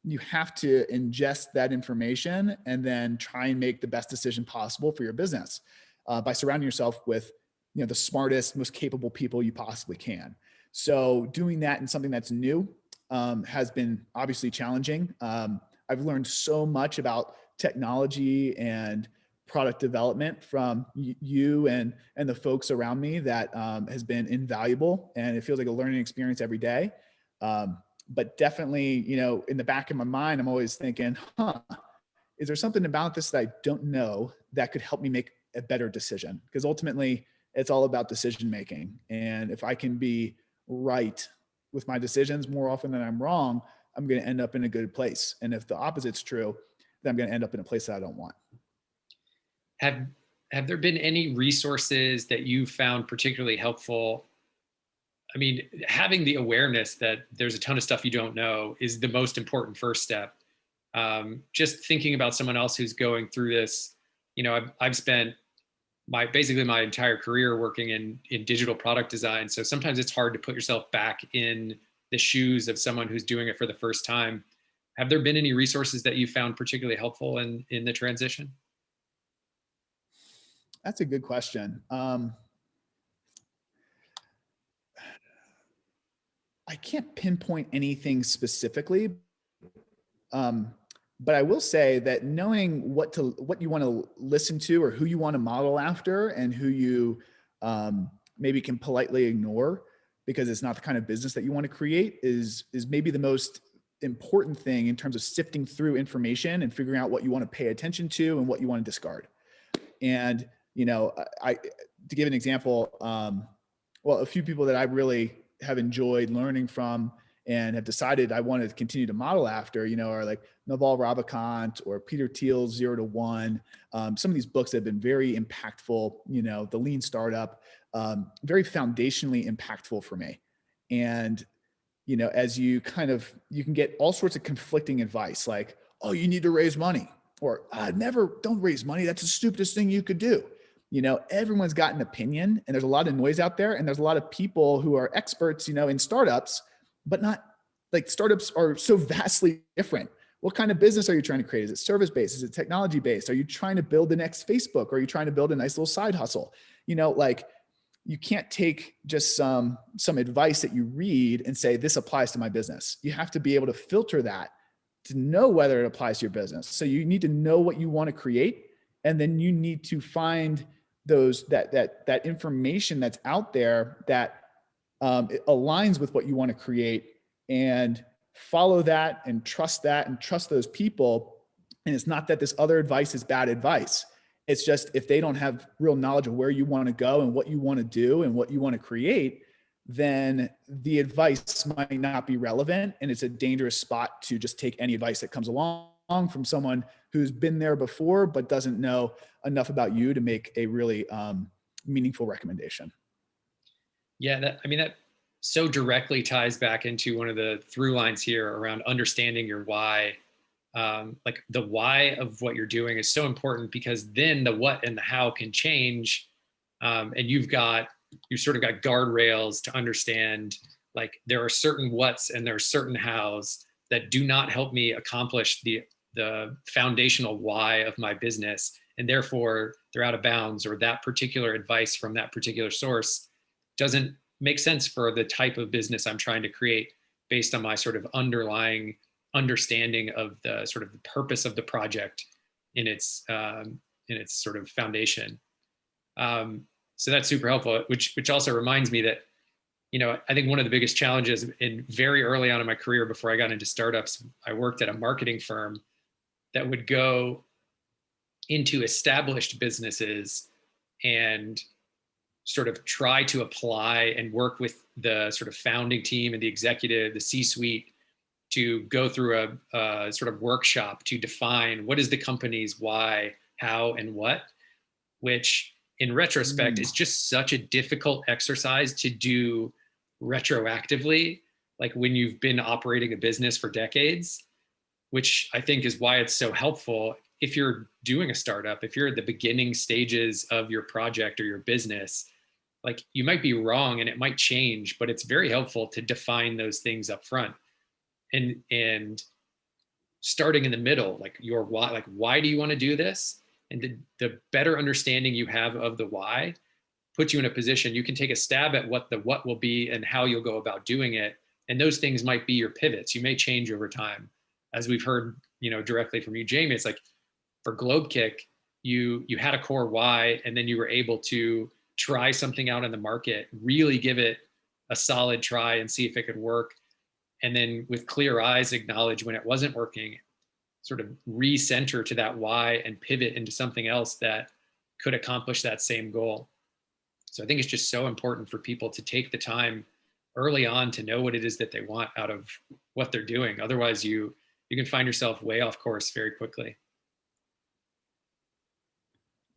S2: You have to ingest that information and then try and make the best decision possible for your business by surrounding yourself with, the smartest, most capable people you possibly can. So doing that in something that's new has been obviously challenging. I've learned so much about technology and product development from you and the folks around me that has been invaluable, and it feels like a learning experience every day. But definitely, in the back of my mind, I'm always thinking, is there something about this that I don't know that could help me make a better decision? Because ultimately, it's all about decision making. And if I can be right with my decisions more often than I'm wrong, I'm going to end up in a good place. And if the opposite's true, then I'm going to end up in a place that I don't want.
S1: Have there been any resources that you found particularly helpful? Having the awareness that there's a ton of stuff you don't know is the most important first step. Just thinking about someone else who's going through this, I've spent basically my entire career working in digital product design. So sometimes it's hard to put yourself back in the shoes of someone who's doing it for the first time. have there been any resources that you found particularly helpful in the transition?
S2: That's a good question. I can't pinpoint anything specifically, um, but I will say that knowing what you want to listen to, or who you want to model after, and who you maybe can politely ignore because it's not the kind of business that you want to create, is maybe the most important thing in terms of sifting through information and figuring out what you want to pay attention to and what you want to discard. And I to give an example, well, a few people that I really have enjoyed learning from and have decided I want to continue to model after, are like Naval Ravikant or Peter Thiel's 0 to 1. Some of these books have been very impactful, The Lean Startup, very foundationally impactful for me. And, as you can get all sorts of conflicting advice like, oh, you need to raise money, or don't raise money. That's the stupidest thing you could do. Everyone's got an opinion, and there's a lot of noise out there, and there's a lot of people who are experts, in startups, but not like, startups are so vastly different. What kind of business are you trying to create? Is it service based? Is it technology based? Are you trying to build the next Facebook? Or are you trying to build a nice little side hustle? Like, you can't take just some advice that you read and say, this applies to my business. You have to be able to filter that to know whether it applies to your business. So you need to know what you want to create, and then you need to find that information that's out there that it aligns with what you want to create, and follow that and trust those people. And it's not that this other advice is bad advice. It's just, if they don't have real knowledge of where you want to go and what you want to do and what you want to create, then the advice might not be relevant. And it's a dangerous spot to just take any advice that comes along from someone who's been there before, but doesn't know enough about you to make a really meaningful recommendation.
S1: Yeah, that so directly ties back into one of the through lines here around understanding your why. Like, the why of what you're doing is so important, because then the what and the how can change. And you've sort of got guardrails to understand, like, there are certain whats and there are certain hows that do not help me accomplish the foundational why of my business. And therefore they're out of bounds, or that particular advice from that particular source doesn't make sense for the type of business I'm trying to create, based on my sort of underlying understanding of the sort of the purpose of the project in its sort of foundation. So that's super helpful, which also reminds me that, I think one of the biggest challenges in very early on in my career, before I got into startups, I worked at a marketing firm that would go into established businesses and sort of try to apply and work with the sort of founding team and the executive, the C-suite, to go through a sort of workshop to define what is the company's why, how, and what, which in retrospect is just such a difficult exercise to do retroactively, like when you've been operating a business for decades, which I think is why it's so helpful if you're doing a startup, if you're at the beginning stages of your project or your business. Like, you might be wrong and it might change, but it's very helpful to define those things up front, and starting in the middle, like your why, like, why do you want to do this? And the better understanding you have of the why puts you in a position you can take a stab at what the what will be and how you'll go about doing it. And those things might be your pivots. You may change over time. As we've heard, directly from you, Jamie, it's like, for Globekick, you had a core why, and then you were able to try something out in the market, really give it a solid try and see if it could work. And then with clear eyes, acknowledge when it wasn't working, sort of recenter to that why and pivot into something else that could accomplish that same goal. So I think it's just so important for people to take the time early on to know what it is that they want out of what they're doing. Otherwise, you can find yourself way off course very quickly.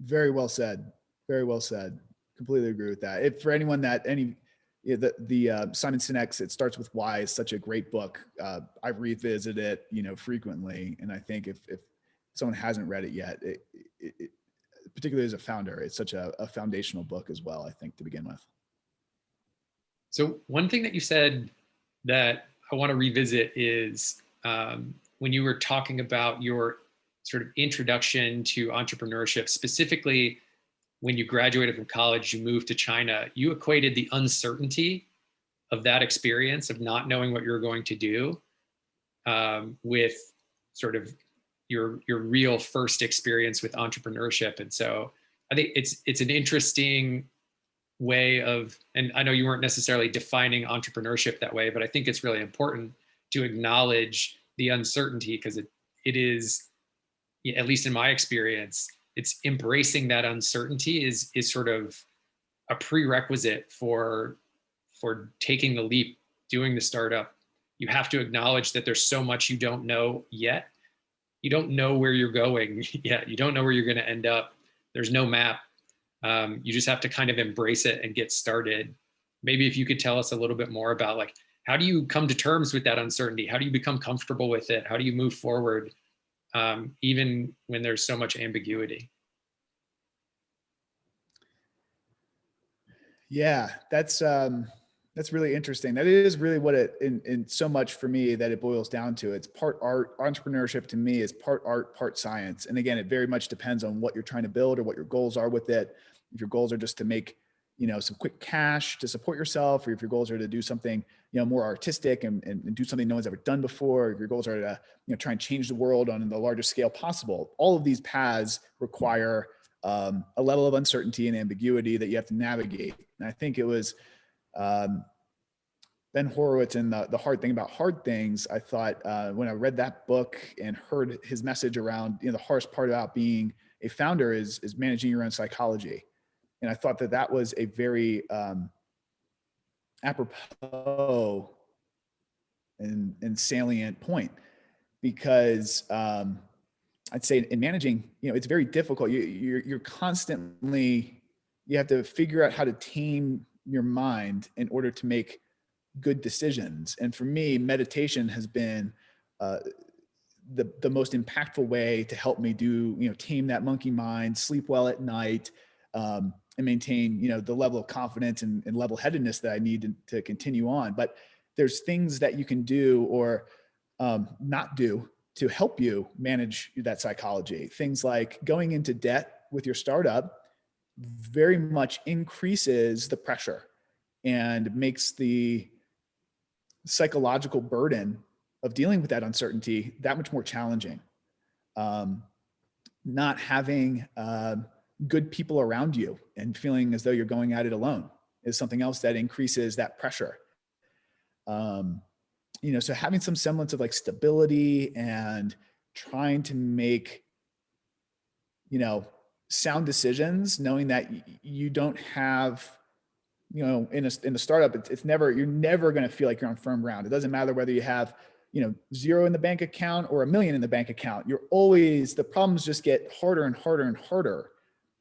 S2: Very well said. Very well said. Completely agree with that. If for anyone that the Simon Sinek's "It Starts with Why" is such a great book. I revisit it, frequently, and I think if someone hasn't read it yet, it particularly as a founder, it's such a foundational book as well, I think, to begin with.
S1: So one thing that you said that I want to revisit is when you were talking about your sort of introduction to entrepreneurship, specifically when you graduated from college, you moved to China, you equated the uncertainty of that experience of not knowing what you're going to do with sort of your real first experience with entrepreneurship. And so I think it's an interesting way of, and I know you weren't necessarily defining entrepreneurship that way, but I think it's really important to acknowledge the uncertainty, because it is, at least in my experience, it's embracing that uncertainty is sort of a prerequisite for taking the leap, doing the startup. You have to acknowledge that there's so much you don't know yet. You don't know where you're going yet. You don't know where you're going to end up. There's no map. You just have to kind of embrace it and get started. Maybe if you could tell us a little bit more about, like, how do you come to terms with that uncertainty? How do you become comfortable with it? How do you move forward, even when there's so much ambiguity?
S2: Yeah, that's really interesting. That is really what it in so much for me that it boils down to. It's part art. Entrepreneurship to me is part art, part science. And again, it very much depends on what you're trying to build or what your goals are with it. If your goals are just to make, some quick cash to support yourself, or if your goals are to do something, more artistic and do something no one's ever done before, or if your goals are to, try and change the world on the largest scale possible, all of these paths require a level of uncertainty and ambiguity that you have to navigate. And I think it was Ben Horowitz in the Hard Thing About Hard Things. I thought when I read that book and heard his message around, the hardest part about being a founder is managing your own psychology. And I thought that was a very apropos and salient point, because I'd say in managing, it's very difficult. You're constantly, you have to figure out how to tame your mind in order to make good decisions. And for me, meditation has been the most impactful way to help me tame that monkey mind, sleep well at night, and maintain, the level of confidence and level-headedness that I need to continue on. But there's things that you can do or not do to help you manage that psychology. Things like going into debt with your startup very much increases the pressure and makes the psychological burden of dealing with that uncertainty that much more challenging. Not having good people around you and feeling as though you're going at it alone is something else that increases that pressure. So having some semblance of like stability and trying to make, sound decisions, knowing that you don't have, in a startup, you're never going to feel like you're on firm ground. It doesn't matter whether you have, zero in the bank account or $1 million in the bank account. The problems just get harder and harder and harder.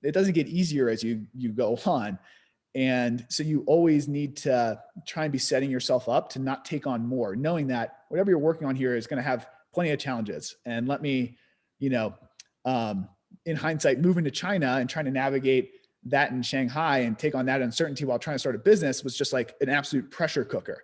S2: It doesn't get easier as you go on. And so you always need to try and be setting yourself up to not take on more, knowing that whatever you're working on here is going to have plenty of challenges. And let me, in hindsight, moving to China and trying to navigate that in Shanghai and take on that uncertainty while trying to start a business was just like an absolute pressure cooker.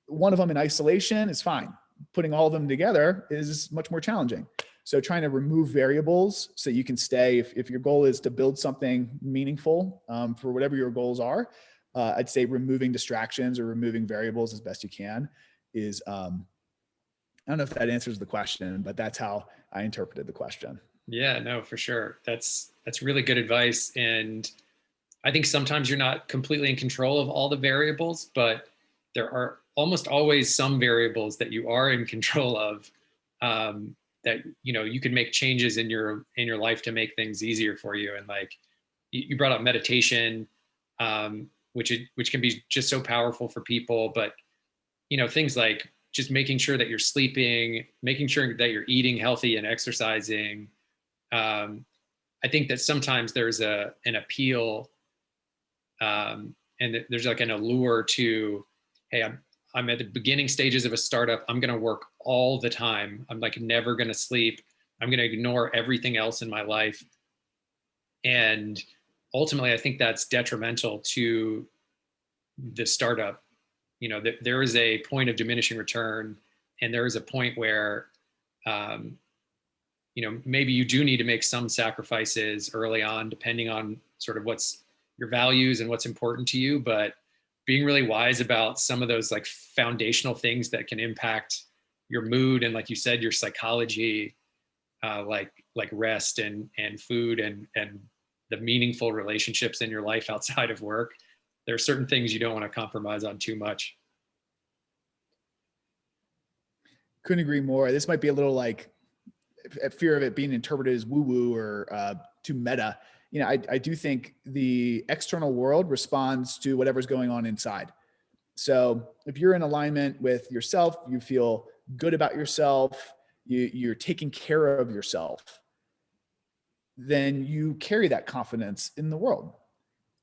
S2: One of them in isolation is fine. Putting all of them together is much more challenging. So trying to remove variables so you can stay, if your goal is to build something meaningful for whatever your goals are, I'd say removing distractions or removing variables as best you can is, I don't know if that answers the question, but that's how I interpreted the question.
S1: Yeah, no, for sure. That's really good advice. And I think sometimes you're not completely in control of all the variables, but there are almost always some variables that you are in control of, that you can make changes in your life to make things easier for you. And like you brought up meditation, which can be just so powerful for people. But things like just making sure that you're sleeping, making sure that you're eating healthy and exercising. I think that sometimes there's an appeal, and there's like an allure to, hey, I'm at the beginning stages of a startup. I'm going to work all the time. I'm like never going to sleep. I'm going to ignore everything else in my life. And ultimately, I think that's detrimental to the startup. There is a point of diminishing return, and there is a point where um, maybe you do need to make some sacrifices early on, depending on sort of what's your values and what's important to you. But being really wise about some of those like foundational things that can impact your mood and, like you said, your psychology, like rest and food and the meaningful relationships in your life outside of work. There are certain things you don't want to compromise on too much.
S2: Couldn't agree more. This might be a little like fear of it being interpreted as woo-woo or too meta. I do think the external world responds to whatever's going on inside. So if you're in alignment with yourself, you feel good about yourself, you're taking care of yourself, then you carry that confidence in the world.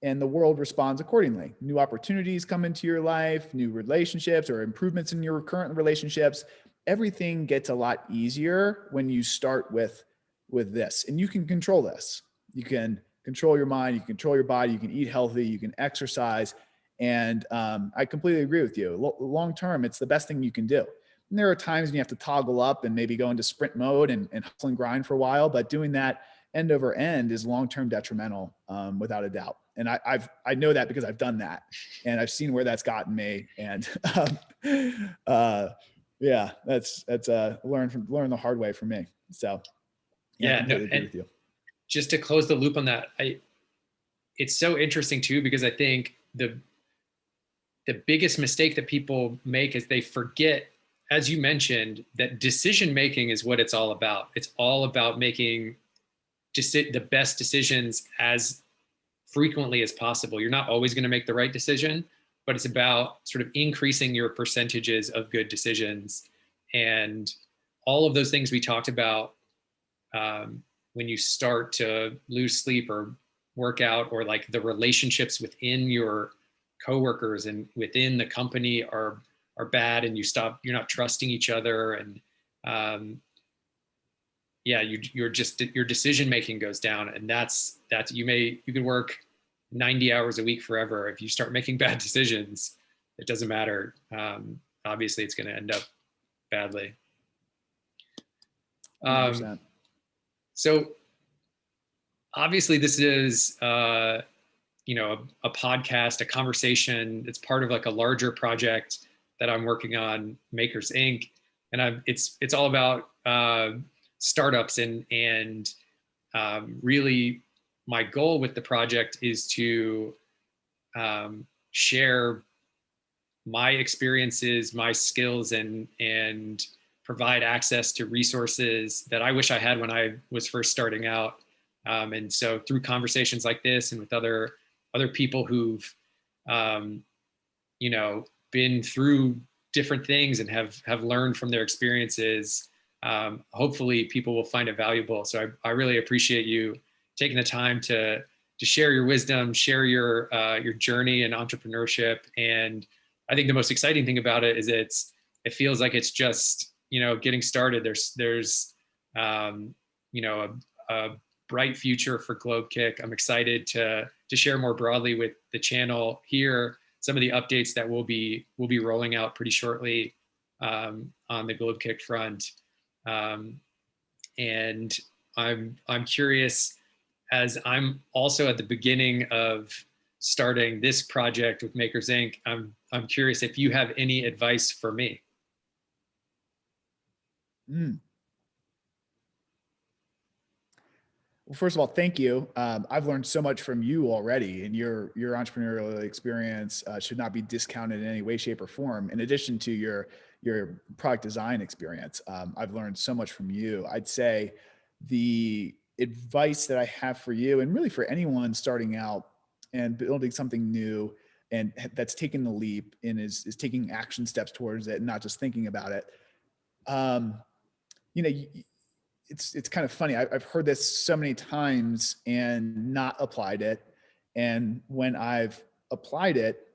S2: And the world responds accordingly. New opportunities come into your life, new relationships or improvements in your current relationships. Everything gets a lot easier when you start with this. And you can control this. You can control your mind, you can control your body, you can eat healthy, you can exercise. And I completely agree with you. Long term, it's the best thing you can do. And there are times when you have to toggle up and maybe go into sprint mode and hustle and grind for a while, but doing that end over end is long-term detrimental, without a doubt. And I know that because I've done that and I've seen where that's gotten me. And yeah, that's learn the hard way for me. So yeah, I
S1: Yeah, no,
S2: completely agree
S1: and
S2: with you.
S1: just to close the loop on that, it's so interesting too, because I think the biggest mistake that people make is they forget, as you mentioned, that decision making is what it's all about. It's all about making the best decisions as frequently as possible. You're not always going to make the right decision, but it's about sort of increasing your percentages of good decisions. And all of those things we talked about, when you start to lose sleep or work out, or like the relationships within your coworkers and within the company are bad, and you're not trusting each other, and yeah, your decision making goes down, and that's you can work 90 hours a week forever. If you start making bad decisions, it doesn't matter. Obviously, it's going to end up badly.
S2: 100%.
S1: So obviously, this is a podcast, a conversation. It's part of like a larger project that I'm working on, Makers Inc. And it's all about startups and really my goal with the project is to share my experiences, my skills, and provide access to resources that I wish I had when I was first starting out. And so through conversations like this and with other people who've been through different things and have learned from their experiences, hopefully people will find it valuable. So I really appreciate you taking the time to share your wisdom, share your journey in entrepreneurship. And I think the most exciting thing about it is it feels like it's just getting started. There's a bright future for Globekick. I'm excited to share more broadly with the channel here some of the updates that we'll be rolling out pretty shortly on the Globekick front. And I'm curious, as I'm also at the beginning of starting this project with Makers Inc. I'm curious if you have any advice for me.
S2: Well, first of all, thank you. I've learned so much from you already, and your entrepreneurial experience should not be discounted in any way, shape, or form. In addition to your product design experience, I've learned so much from you. I'd say the advice that I have for you, and really for anyone starting out and building something new, and that's taking the leap and is taking action steps towards it, and not just thinking about it. You know, it's kind of funny. I've heard this so many times and not applied it. And when I've applied it,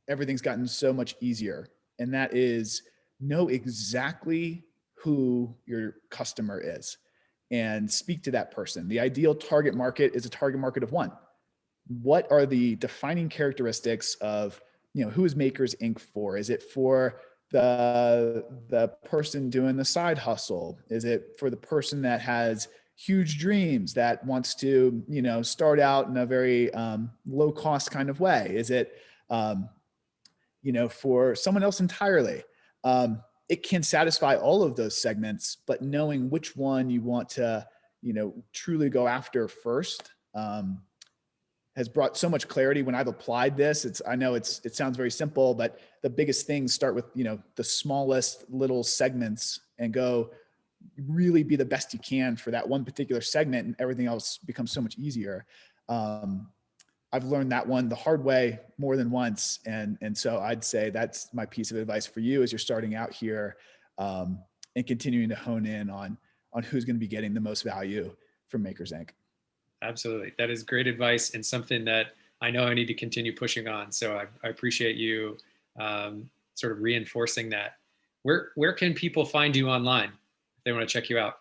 S2: everything's gotten so much easier. And that is, know exactly who your customer is and speak to that person. The ideal target market is a target market of one. What are the defining characteristics of, who is Makers Inc. for? Is it for the person doing the side hustle? Is it for the person that has huge dreams that wants to, start out in a very low cost kind of way? Is it, for someone else entirely? It can satisfy all of those segments, but knowing which one you want to, truly go after first, has brought so much clarity when I've applied this. I know it sounds very simple, but the biggest things start with, the smallest little segments and go really be the best you can for that one particular segment, and everything else becomes so much easier. I've learned that one the hard way more than once. And so I'd say that's my piece of advice for you as you're starting out here, and continuing to hone in on who's going to be getting the most value from Makers Inc.
S1: Absolutely. That is great advice, and something that I know I need to continue pushing on. So I appreciate you sort of reinforcing that. Where can people find you online if they want to check you out?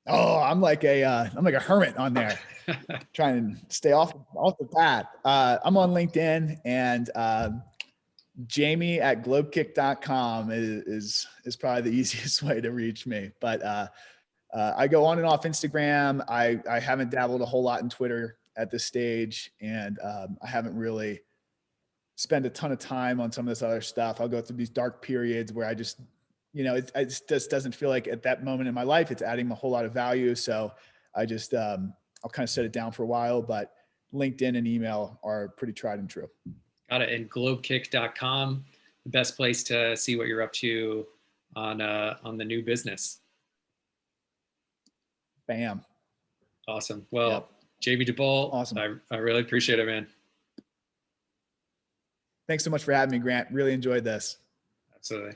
S2: Oh, I'm like a hermit on there, trying to stay off the path. I'm on LinkedIn, and Jamie@globekick.com is probably the easiest way to reach me. But I go on and off Instagram. I haven't dabbled a whole lot in Twitter at this stage, and I haven't really spent a ton of time on some of this other stuff. I'll go through these dark periods where I just, it just doesn't feel like at that moment in my life it's adding a whole lot of value. So I just I'll kind of set it down for a while. But LinkedIn and email are pretty tried and true.
S1: Got it. And globekick.com, the best place to see what you're up to on the new business.
S2: Bam.
S1: Awesome. Well,
S2: Yep.
S1: Jamie Debole,
S2: Awesome.
S1: I really appreciate it, man.
S2: Thanks so much for having me, Grant. Really enjoyed this.
S1: Absolutely.